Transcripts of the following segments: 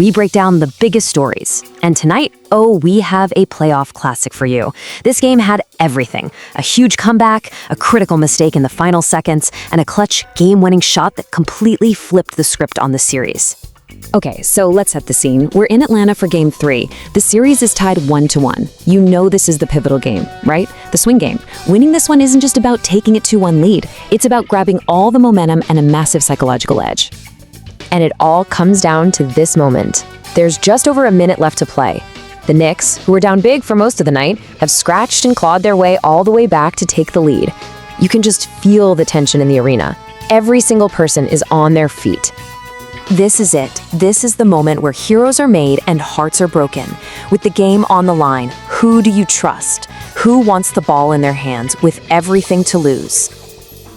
We break down the biggest stories. And tonight, we have a playoff classic for you. This game had everything. A huge comeback, a critical mistake in the final seconds, and a clutch game-winning shot that completely flipped the script on the series. Okay, so let's set the scene. We're in Atlanta for Game 3. The series is tied 1-1. You know this is the pivotal game, right? The swing game. Winning this one isn't just about taking a 2-1 lead. It's about grabbing all the momentum and a massive psychological edge. And it all comes down to this moment. There's just over a minute left to play. The Knicks, who were down big for most of the night, have scratched and clawed their way all the way back to take the lead. You can just feel the tension in the arena. Every single person is on their feet. This is it. This is the moment where heroes are made and hearts are broken. With the game on the line, who do you trust? Who wants the ball in their hands with everything to lose?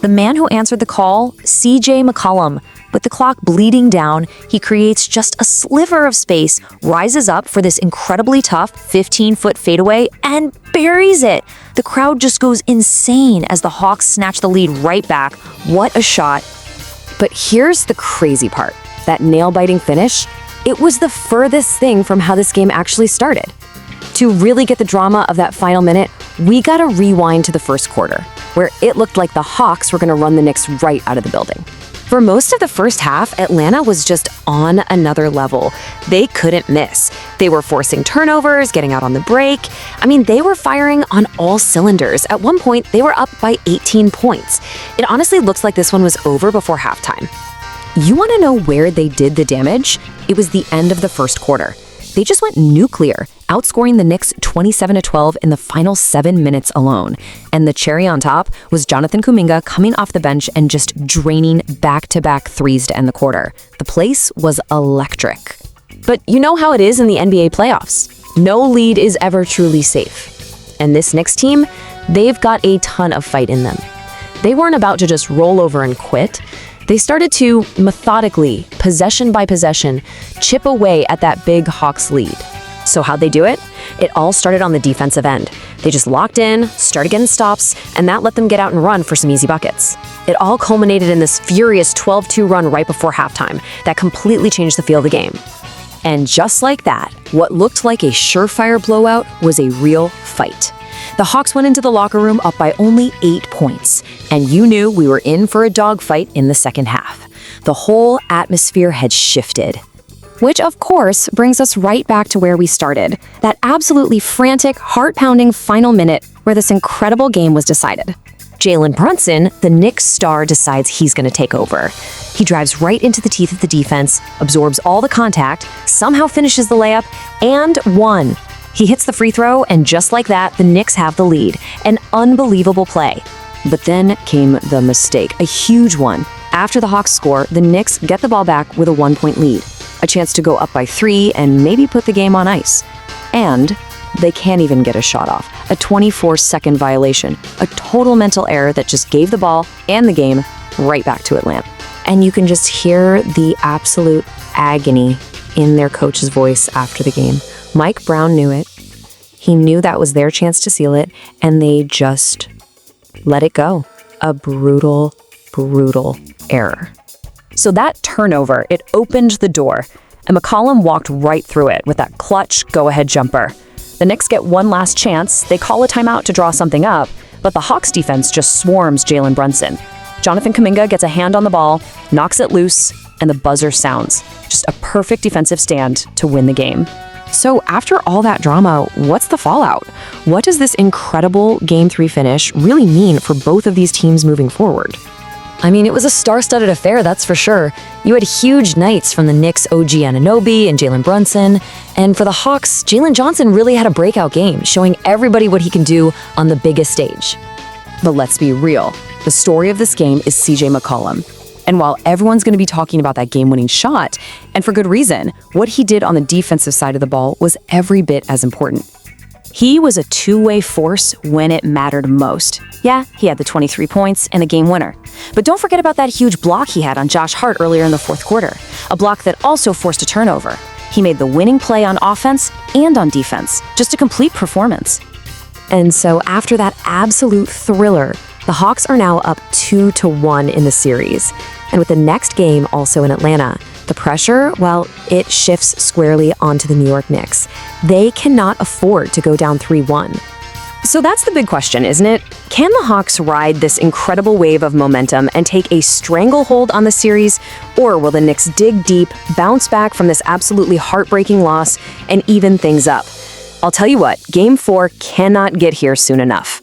The man who answered the call, McCollum. With the clock bleeding down, he creates just a sliver of space, rises up for this incredibly tough 15-foot fadeaway, and buries it. The crowd just goes insane as the Hawks snatch the lead right back. What a shot. But here's the crazy part. That nail-biting finish, It was the furthest thing from how this game actually started. To really get the drama of that final minute, we gotta rewind to the first quarter, where it looked like the Hawks were gonna run the Knicks right out of the building. For most of the first half, Atlanta was just on another level. They couldn't miss. They were forcing turnovers, getting out on the break. They were firing on all cylinders. At one point, they were up by 18 points. It honestly looks like this one was over before halftime. You want to know where they did the damage? It was the end of the first quarter. They just went nuclear, outscoring the Knicks 27-12 in the final 7 minutes alone. And the cherry on top was Jonathan Kuminga coming off the bench and just draining back-to-back threes to end the quarter. The place was electric. But you know how it is in the NBA playoffs. No lead is ever truly safe. And this Knicks team, they've got a ton of fight in them. They weren't about to just roll over and quit. They started to, methodically, possession by possession, chip away at that big Hawks lead. So how'd they do it? It all started on the defensive end. They just locked in, started getting stops, and that let them get out and run for some easy buckets. It all culminated in this furious 12-2 run right before halftime that completely changed the feel of the game. And just like that, what looked like a surefire blowout was a real fight. The Hawks went into the locker room up by only 8 points, and you knew we were in for a dogfight in the second half. The whole atmosphere had shifted. Which, of course, brings us right back to where we started, that absolutely frantic, heart-pounding final minute where this incredible game was decided. Jalen Brunson, the Knicks star, decides he's going to take over. He drives right into the teeth of the defense, absorbs all the contact, somehow finishes the layup, and won. He hits the free throw, and just like that, the Knicks have the lead. An unbelievable play. But then came the mistake, a huge one. After the Hawks score, the Knicks get the ball back with a 1-point lead. A chance to go up by 3 and maybe put the game on ice. And they can't even get a shot off. A 24-second violation. A total mental error that just gave the ball and the game right back to Atlanta. And you can just hear the absolute agony in their coach's voice after the game. Mike Brown knew it. He knew that was their chance to seal it, and they just let it go. A brutal, brutal error. So that turnover, it opened the door, and McCollum walked right through it with that clutch go-ahead jumper. The Knicks get one last chance. They call a timeout to draw something up, but the Hawks defense just swarms Jalen Brunson. Jonathan Kuminga gets a hand on the ball, knocks it loose, and the buzzer sounds. Just a perfect defensive stand to win the game. So after all that drama, what's the fallout? What does this incredible Game 3 finish really mean for both of these teams moving forward? It was a star-studded affair, that's for sure. You had huge nights from the Knicks' OG Anunoby and Jalen Brunson. And for the Hawks, Jalen Johnson really had a breakout game, showing everybody what he can do on the biggest stage. But let's be real. The story of this game is McCollum. And while everyone's going to be talking about that game-winning shot, and for good reason, what he did on the defensive side of the ball was every bit as important. He was a two-way force when it mattered most. Yeah, he had the 23 points and a game winner. But don't forget about that huge block he had on Josh Hart earlier in the fourth quarter, a block that also forced a turnover. He made the winning play on offense and on defense, just a complete performance. And so after that absolute thriller, the Hawks are now up 2-1 in the series. And with the next game also in Atlanta, The pressure, well, it shifts squarely onto the New York Knicks. They cannot afford to go down 3-1. So that's the big question, isn't it? Can the Hawks ride this incredible wave of momentum and take a stranglehold on the series, or will the Knicks dig deep, bounce back from this absolutely heartbreaking loss, and even things up? I'll tell you what, Game 4 cannot get here soon enough.